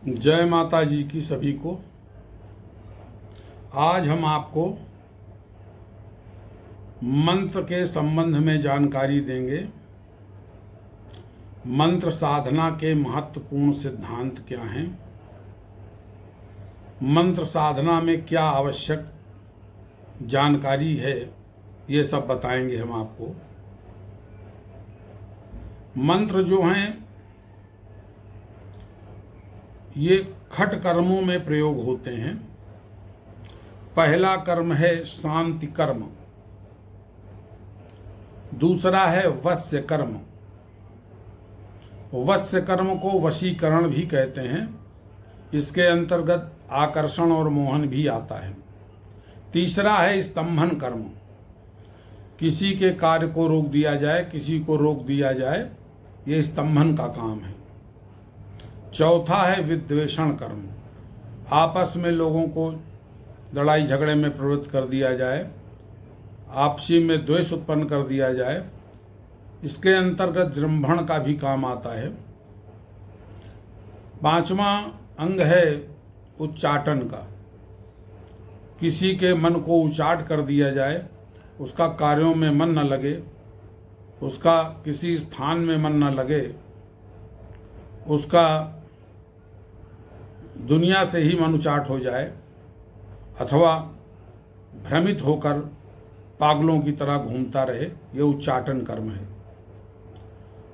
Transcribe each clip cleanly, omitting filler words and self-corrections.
जय माता जी की सभी को। आज हम आपको मंत्र के संबंध में जानकारी देंगे। मंत्र साधना के महत्वपूर्ण सिद्धांत क्या हैं, मंत्र साधना में क्या आवश्यक जानकारी है, ये सब बताएंगे हम आपको। मंत्र जो हैं ये खट कर्मों में प्रयोग होते हैं। पहला कर्म है शांति कर्म, दूसरा है वश्य कर्म। वश्य कर्म को वशीकरण भी कहते हैं। इसके अंतर्गत आकर्षण और मोहन भी आता है। तीसरा है स्तंभन कर्म, किसी के कार्य को रोक दिया जाए, किसी को रोक दिया जाए, ये स्तंभन का काम है। चौथा है विद्वेषण कर्म, आपस में लोगों को लड़ाई झगड़े में प्रवृत्त कर दिया जाए, आपसी में द्वेष उत्पन्न कर दिया जाए। इसके अंतर्गत जृंभण का भी काम आता है। पांचवा अंग है उच्चाटन का, किसी के मन को उचाट कर दिया जाए, उसका कार्यों में मन न लगे, उसका किसी स्थान में मन न लगे, उसका दुनिया से ही मन उचाट हो जाए, अथवा भ्रमित होकर पागलों की तरह घूमता रहे, ये उच्चाटन कर्म है।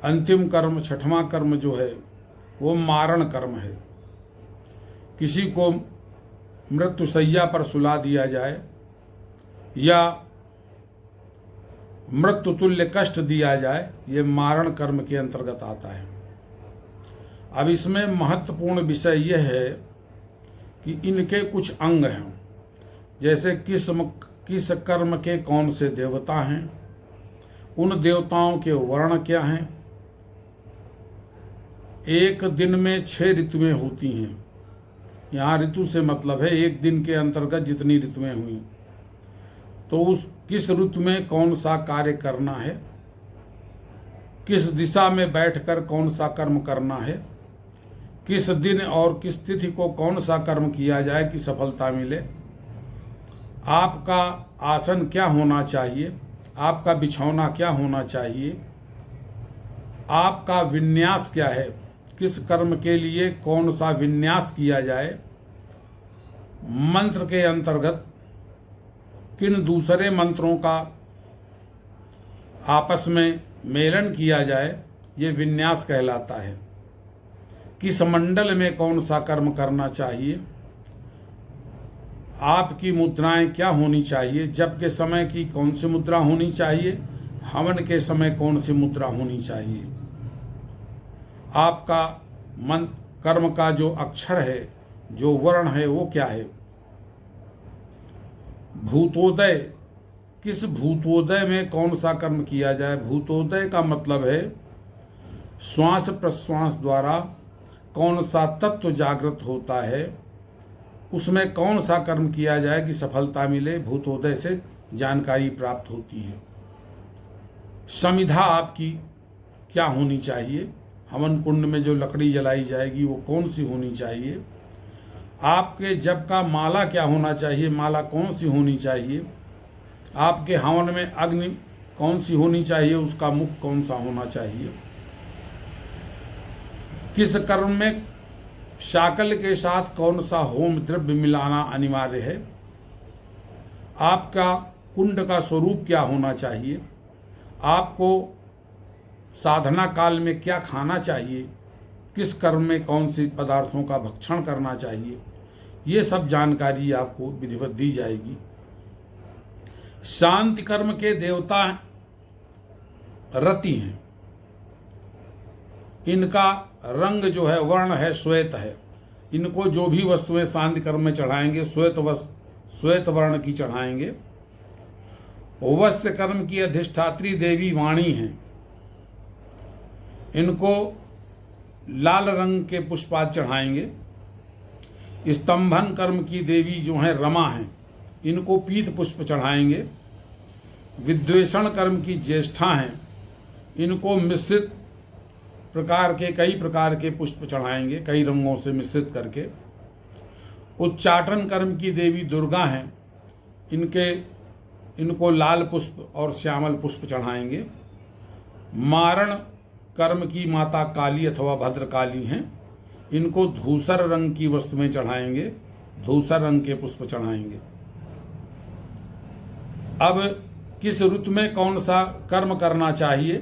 अंतिम कर्म छठवां कर्म जो है वो मारण कर्म है। किसी को मृत्युशैया पर सुला दिया जाए या मृत्यु तुल्य कष्ट दिया जाए, ये मारण कर्म के अंतर्गत आता है। अब इसमें महत्वपूर्ण विषय यह है कि इनके कुछ अंग हैं, जैसे किस कर्म के कौन से देवता हैं, उन देवताओं के वर्ण क्या हैं। एक दिन में 6 ऋतुएं होती हैं। यहाँ ऋतु से मतलब है एक दिन के अंतर्गत जितनी ऋतुएं हुई, तो उस किस ऋतु में कौन सा कार्य करना है, किस दिशा में बैठकर कौन सा कर्म करना है, किस दिन और किस तिथि को कौन सा कर्म किया जाए कि सफलता मिले, आपका आसन क्या होना चाहिए, आपका बिछौना क्या होना चाहिए, आपका विन्यास क्या है, किस कर्म के लिए कौन सा विन्यास किया जाए, मंत्र के अंतर्गत किन दूसरे मंत्रों का आपस में मेलन किया जाए, ये विन्यास कहलाता है। किस मंडल में कौन सा कर्म करना चाहिए, आपकी मुद्राएं क्या होनी चाहिए, जप के समय की कौन सी मुद्रा होनी चाहिए, हवन के समय कौन सी मुद्रा होनी चाहिए, आपका मन कर्म का जो अक्षर है, जो वर्ण है, वो क्या है। भूतोदय, किस भूतोदय में कौन सा कर्म किया जाए। भूतोदय का मतलब है श्वास प्रश्वास द्वारा कौन सा तत्व जागृत होता है, उसमें कौन सा कर्म किया जाए कि सफलता मिले। भूतोदय से जानकारी प्राप्त होती है। समिधा आपकी क्या होनी चाहिए, हवन कुंड में जो लकड़ी जलाई जाएगी वो कौन सी होनी चाहिए, आपके जप का माला क्या होना चाहिए, माला कौन सी होनी चाहिए, आपके हवन में अग्नि कौन सी होनी चाहिए, उसका मुख कौन सा होना चाहिए, किस कर्म में शाकल के साथ कौन सा होम द्रव्य मिलाना अनिवार्य है, आपका कुंड का स्वरूप क्या होना चाहिए, आपको साधना काल में क्या खाना चाहिए, किस कर्म में कौन सी पदार्थों का भक्षण करना चाहिए, ये सब जानकारी आपको विधिवत दी जाएगी। शांति कर्म के देवता रति हैं। इनका रंग जो है, वर्ण है, श्वेत है। इनको जो भी वस्तुएं शांति कर्म में चढ़ाएंगे श्वेत वर्ण की चढ़ाएंगे। वश्य कर्म की अधिष्ठात्री देवी वाणी हैं। इनको लाल रंग के पुष्पाद चढ़ाएंगे। स्तंभन कर्म की देवी जो हैं रमा हैं, इनको पीत पुष्प चढ़ाएंगे। विद्वेषण कर्म की ज्येष्ठा हैं, इनको मिश्रित कई प्रकार के पुष्प चढ़ाएंगे, कई रंगों से मिश्रित करके। उच्चाटन कर्म की देवी दुर्गा हैं, इनको लाल पुष्प और श्यामल पुष्प चढ़ाएंगे। मारण कर्म की माता काली अथवा भद्रकाली हैं, इनको धूसर रंग की वस्तुएं चढ़ाएंगे, धूसर रंग के पुष्प चढ़ाएंगे। अब किस ऋतु में कौन सा कर्म करना चाहिए?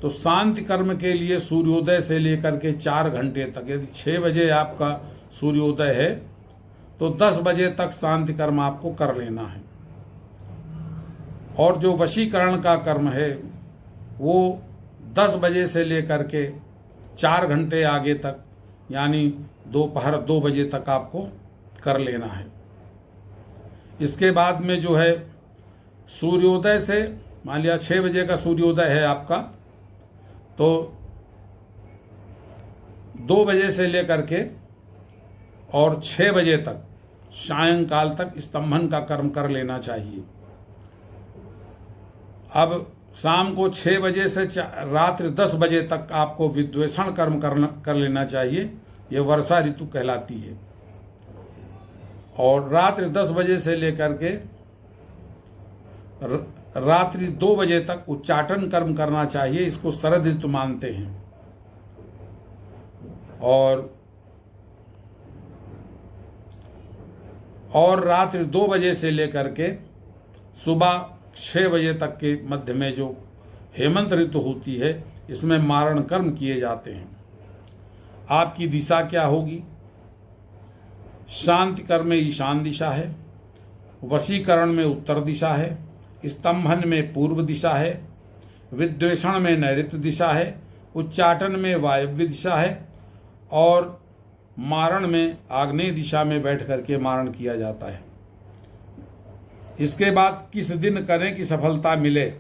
तो शांति कर्म के लिए सूर्योदय से लेकर के 4 घंटे तक, यदि 6 बजे आपका सूर्योदय है तो 10 बजे तक शांति कर्म आपको कर लेना है। और जो वशीकरण का कर्म है वो 10 बजे से लेकर के 4 घंटे आगे तक, यानी दोपहर 2 बजे तक आपको कर लेना है। इसके बाद में जो है सूर्योदय से, मान लिया 6 बजे का सूर्योदय है आपका, तो 2 बजे से लेकर के और 6 बजे तक सायंकाल तक स्तंभन का कर्म कर लेना चाहिए। अब शाम को 6 बजे से रात्रि 10 बजे तक आपको विद्वेषण कर्म कर लेना चाहिए, ये वर्षा ऋतु कहलाती है। और रात्रि 10 बजे से लेकर के रात्रि 2 बजे तक उच्चाटन कर्म करना चाहिए, इसको शरद ऋतु मानते हैं। और रात्रि 2 बजे से लेकर के सुबह 6 बजे तक के मध्य में जो हेमंत ऋतु होती है, इसमें मारण कर्म किए जाते हैं। आपकी दिशा क्या होगी? शांति कर्म में ईशान दिशा है, वशीकरण में उत्तर दिशा है, स्तंभन में पूर्व दिशा है, विद्वेषण में नैऋत्य दिशा है, उच्चाटन में वायव्य दिशा है, और मारण में आग्नेय दिशा में बैठ करके मारण किया जाता है। इसके बाद किस दिन करें कि सफलता मिले?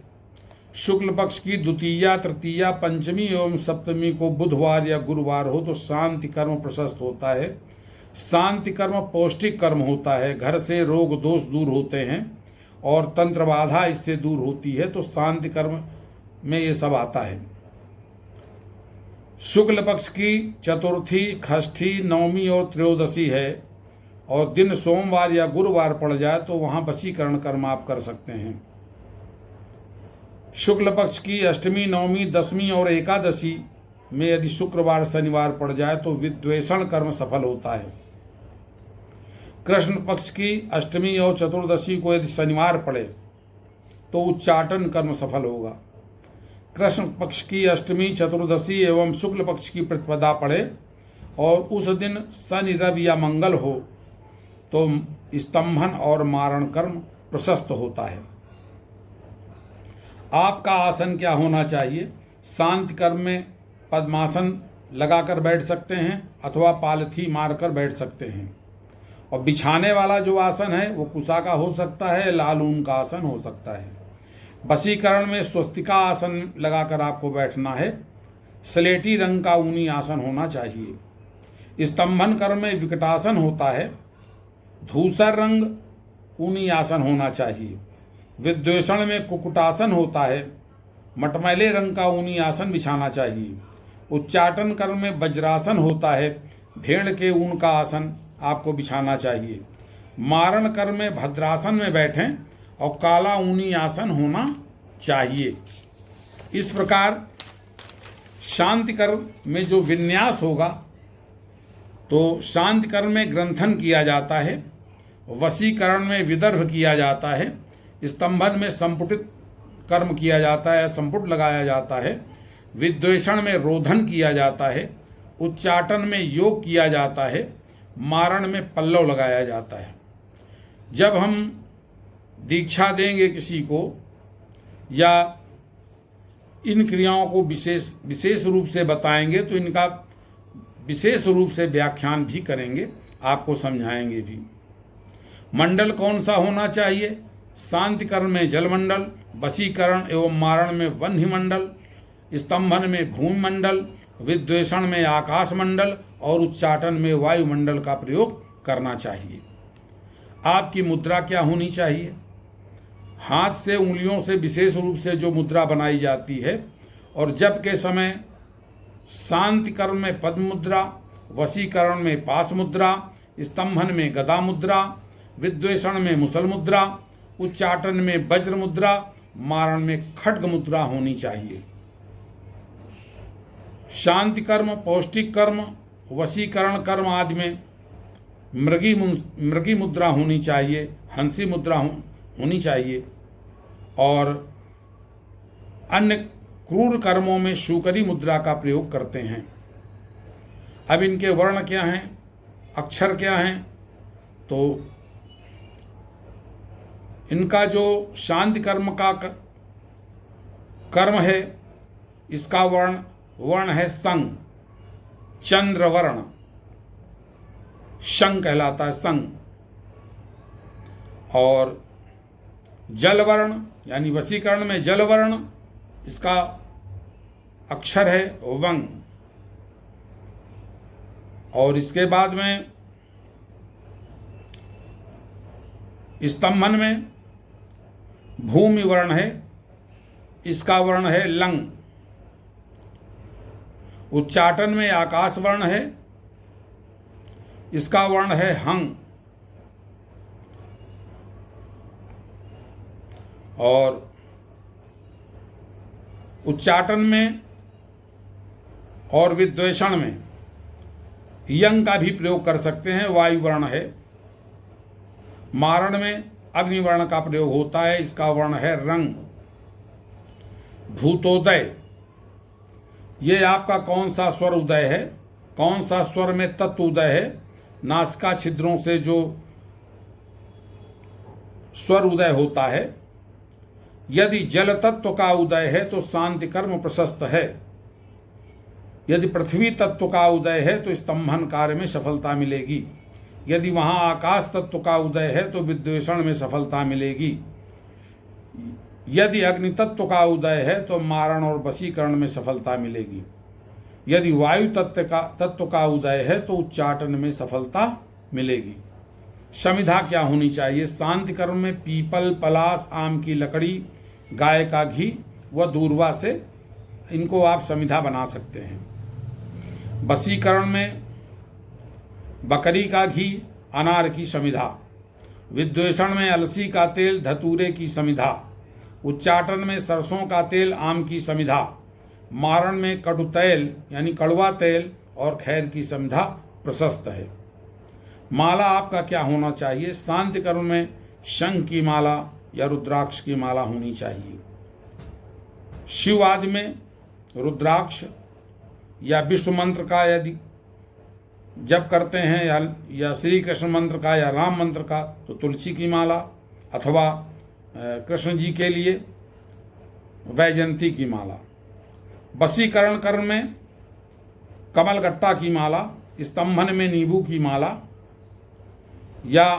शुक्ल पक्ष की द्वितीया, तृतीया, पंचमी एवं सप्तमी को बुधवार या गुरुवार हो तो शांति कर्म प्रशस्त होता है। शांति कर्म पौष्टिक कर्म होता है, घर से रोग दोष दूर होते हैं और तंत्र बाधा इससे दूर होती है, तो शांति कर्म में ये सब आता है। शुक्ल पक्ष की चतुर्थी, षष्ठी, नवमी और त्रयोदशी है और दिन सोमवार या गुरुवार पड़ जाए तो वहाँ वशीकरण कर्म आप कर सकते हैं। शुक्ल पक्ष की अष्टमी, नवमी, दसवीं और एकादशी में यदि शुक्रवार शनिवार पड़ जाए तो विद्वेषण कर्म सफल होता है। कृष्ण पक्ष की अष्टमी और चतुर्दशी को यदि शनिवार पड़े तो उच्चाटन कर्म सफल होगा। कृष्ण पक्ष की अष्टमी, चतुर्दशी एवं शुक्ल पक्ष की प्रतिपदा पड़े और उस दिन शनि, रवि या मंगल हो तो स्तंभन और मारण कर्म प्रशस्त होता है। आपका आसन क्या होना चाहिए? शांति कर्म में पद्मासन लगाकर बैठ सकते हैं अथवा पालथी मारकर बैठ सकते हैं। और बिछाने वाला जो आसन है वो कुशा का हो सकता है, लाल ऊन का आसन हो सकता है। वशीकरण में स्वस्तिका आसन लगाकर आपको बैठना है। स्लेटी रंग का ऊनी आसन होना चाहिए। स्तंभन कर्म में विकटासन होता है। धूसर रंग ऊनी आसन होना चाहिए। विद्वेषण में कुकुटासन होता है। मटमैले रंग का ऊनी आसन बिछाना चाहिए। उच्चाटन कर्म में वज्रासन होता है। भेड़ के ऊन का आसन आपको बिछाना चाहिए। मारण कर्म में भद्रासन में बैठें और काला ऊनी आसन होना चाहिए। इस प्रकार शांति कर्म में जो विन्यास होगा तो शांति कर्म में ग्रंथन किया जाता है, वशीकरण में विदर्भ किया जाता है, स्तंभन में संपुटित कर्म किया जाता है, संपुट लगाया जाता है, विद्वेषण में रोधन किया जाता है, उच्चाटन में योग किया जाता है, मारण में पल्लव लगाया जाता है। जब हम दीक्षा देंगे किसी को या इन क्रियाओं को विशेष रूप से बताएंगे तो इनका विशेष रूप से व्याख्यान भी करेंगे, आपको समझाएंगे भी। मंडल कौन सा होना चाहिए? शांति कर्म में जलमंडल, वशीकरण एवं मारण में वह्नि मंडल, स्तंभन में भूमि मंडल, विद्वेषण में आकाश मंडल और उच्चाटन में वायुमंडल का प्रयोग करना चाहिए। आपकी मुद्रा क्या होनी चाहिए? हाथ से उंगलियों से विशेष रूप से जो मुद्रा बनाई जाती है और जप के समय शांति कर्म में पद्म मुद्रा, वशीकरण में पाश मुद्रा, स्तंभन में गदा मुद्रा, विद्वेषण में मुसल मुद्रा, उच्चाटन में वज्र मुद्रा, मारण में खड्ग मुद्रा होनी चाहिए। शांति कर्म, पौष्टिक कर्म, वशीकरण कर्म आदि में मृगी मुद्रा होनी चाहिए, हंसी मुद्रा होनी चाहिए, और अन्य क्रूर कर्मों में शूकरी मुद्रा का प्रयोग करते हैं। अब इनके वर्ण क्या हैं, अक्षर क्या हैं? तो इनका जो शांति कर्म का कर्म है, इसका वर्ण है संग, चंद्र वर्ण, शंग कहलाता है संग। और जल वर्ण यानी वशीकरण में जल वर्ण, इसका अक्षर है वंग। और इसके बाद में स्तंभन में भूमि वर्ण है, इसका वर्ण है लंग। उच्चाटन में आकाश वर्ण है, इसका वर्ण है हंग। और उच्चाटन में और विद्वेषण में यंग का भी प्रयोग कर सकते हैं, वायु वर्ण है। मारण में अग्निवर्ण का प्रयोग होता है, इसका वर्ण है रंग। भूतोदय, ये आपका कौन सा स्वर उदय है, कौन सा स्वर में तत्व उदय है? नासिका छिद्रों से जो स्वर उदय होता है। यदि जल तत्व का उदय है तो शांति कर्म प्रशस्त है। यदि पृथ्वी तत्व का उदय है तो स्तंभन कार्य में सफलता मिलेगी। यदि वहां आकाश तत्व का उदय है तो विद्वेषण में सफलता मिलेगी। यदि अग्नि तत्व का उदय है तो मारण और वशीकरण में सफलता मिलेगी। यदि वायु तत्व का उदय है तो उच्चाटन में सफलता मिलेगी। समिधा क्या होनी चाहिए? शांति कर्म में पीपल, पलाश, आम की लकड़ी, गाय का घी व दूर्वा से इनको आप समिधा बना सकते हैं। वशीकरण में बकरी का घी, अनार की समिधा। विद्वेषण में अलसी का तेल, धतूरे की समिधा। उच्चाटन में सरसों का तेल, आम की समिधा। मारण में कटु तेल यानी कड़वा तेल और खैर की समिधा प्रशस्त है। माला आपका क्या होना चाहिए? शांति कर्म में शंख की माला या रुद्राक्ष की माला होनी चाहिए। शिव आदि में रुद्राक्ष या विष्णु मंत्र का यदि जप करते हैं या श्री कृष्ण मंत्र का या राम मंत्र का तो तुलसी की माला, अथवा कृष्ण जी के लिए वैजयंती की माला। वशीकरण कर्म में कमलगट्टा की माला, स्तंभन में नींबू की माला या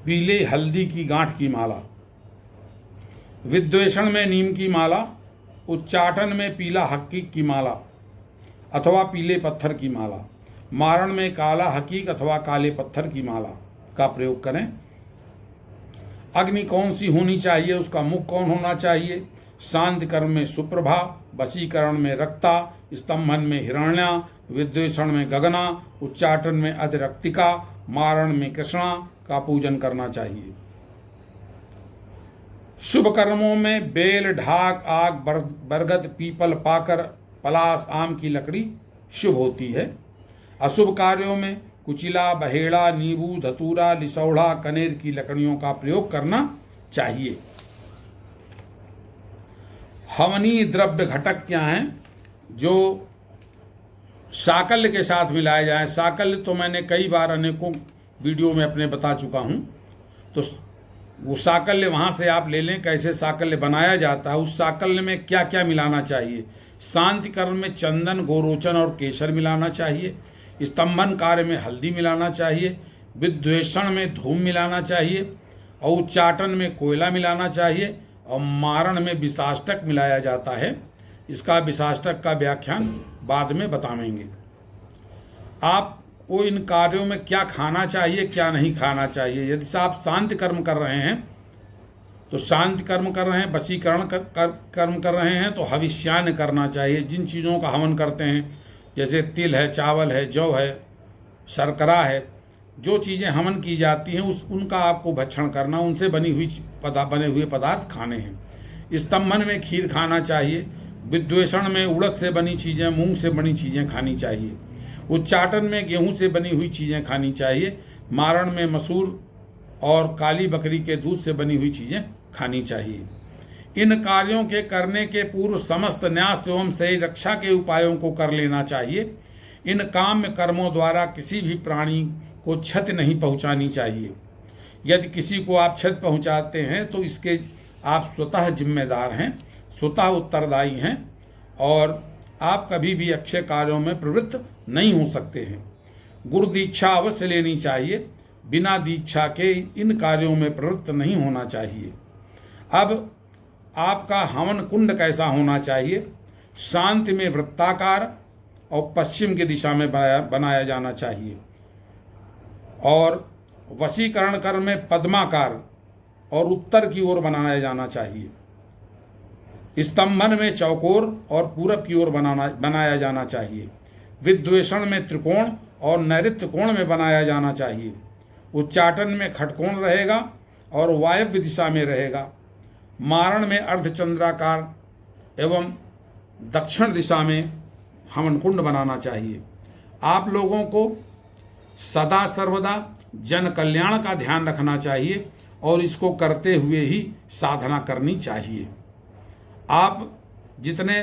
पीले हल्दी की गांठ की माला। विद्वेषण में नीम की माला, उच्चाटन में पीला हकीक की माला अथवा पीले पत्थर की माला। मारण में काला हकीक अथवा काले पत्थर की माला का प्रयोग करें। अग्नि कौन सी होनी चाहिए? उसका मुख कौन होना चाहिए? शांति कर्म में सुप्रभा, वशीकरण में रक्ता, स्तंभन में हिरण्या, विद्वेषण में गगना, उच्चाटन में अतिरक्तिका, मारण में कृष्णा का पूजन करना चाहिए। शुभ कर्मों में बेल, ढाक, आग, बरगद, पीपल, पाकर, पलाश, आम की लकड़ी शुभ होती है। अशुभ कार्यों में कुचिला, बहेड़ा, नींबू, धतूरा, लिसौड़ा, कनेर की लकड़ियों का प्रयोग करना चाहिए। हवनीय द्रव्य घटक क्या हैं जो साकल्य के साथ मिलाए जाएं? साकल्य तो मैंने कई बार अनेकों वीडियो में अपने बता चुका हूं, तो वो साकल्य वहां से आप ले लें, कैसे साकल्य बनाया जाता है। उस साकल्य में क्या क्या मिलाना चाहिए? शांति कर्म में चंदन, गोरोचन और केसर मिलाना चाहिए। स्तंभन कार्य में हल्दी मिलाना चाहिए। विद्वेषण में धूम मिलाना चाहिए और उच्चाटन में कोयला मिलाना चाहिए और मारण में विषाष्टक मिलाया जाता है। इसका विषाष्टक का व्याख्यान बाद में बताएंगे। आपको इन कार्यों में क्या खाना चाहिए, क्या नहीं खाना चाहिए। यदि आप शांति कर्म कर रहे हैं तो शांति कर्म कर रहे हैं, वशीकरण कर्म कर रहे हैं तो हविष्यान्न करना चाहिए। जिन चीज़ों का हवन करते हैं जैसे तिल है, चावल है, जौ है, शर्करा है, जो चीज़ें हवन की जाती हैं उनका आपको भक्षण करना, उनसे बने हुए पदार्थ खाने हैं। स्तंभन में खीर खाना चाहिए। विद्वेषण में उड़द से बनी चीज़ें, मूंग से बनी चीज़ें खानी चाहिए। उच्चाटन में गेहूं से बनी हुई चीज़ें खानी चाहिए। मारण में मसूर और काली बकरी के दूध से बनी हुई चीज़ें खानी चाहिए। इन कार्यों के करने के पूर्व समस्त न्यास एवं शरीर रक्षा के उपायों को कर लेना चाहिए। इन काम्य कर्मों द्वारा किसी भी प्राणी को क्षति नहीं पहुंचानी चाहिए। यदि किसी को आप क्षति पहुंचाते हैं तो इसके आप स्वतः जिम्मेदार हैं, स्वतः उत्तरदायी हैं और आप कभी भी अच्छे कार्यों में प्रवृत्त नहीं हो सकते हैं। गुरु दीक्षा अवश्य लेनी चाहिए। बिना दीक्षा के इन कार्यों में प्रवृत्त नहीं होना चाहिए। अब आपका हवन कुंड कैसा होना चाहिए? शांति में वृत्ताकार और पश्चिम की दिशा में बनाया जाना चाहिए और वशीकरण कर्म में पद्माकार और उत्तर की ओर बनाया जाना चाहिए। स्तंभन में चौकोर और पूरब की ओर बनाया जाना चाहिए। विद्वेषण में त्रिकोण और नैऋत्य कोण में बनाया जाना चाहिए। उच्चाटन में खटकोण रहेगा और वायव्य दिशा में रहेगा। मारण में अर्धचंद्राकार एवं दक्षिण दिशा में हवन कुंड बनाना चाहिए। आप लोगों को सदा सर्वदा जन कल्याण का ध्यान रखना चाहिए और इसको करते हुए ही साधना करनी चाहिए। आप जितने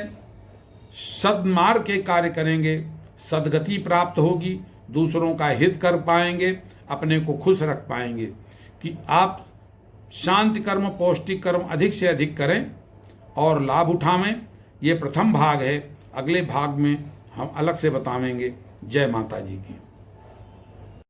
सद्मार्ग के कार्य करेंगे सद्गति प्राप्त होगी, दूसरों का हित कर पाएंगे, अपने को खुश रख पाएंगे। कि आप शांति कर्म, पौष्टिक कर्म अधिक से अधिक करें और लाभ उठावें। ये प्रथम भाग है। अगले भाग में हम अलग से बतावेंगे। जय माता जी की।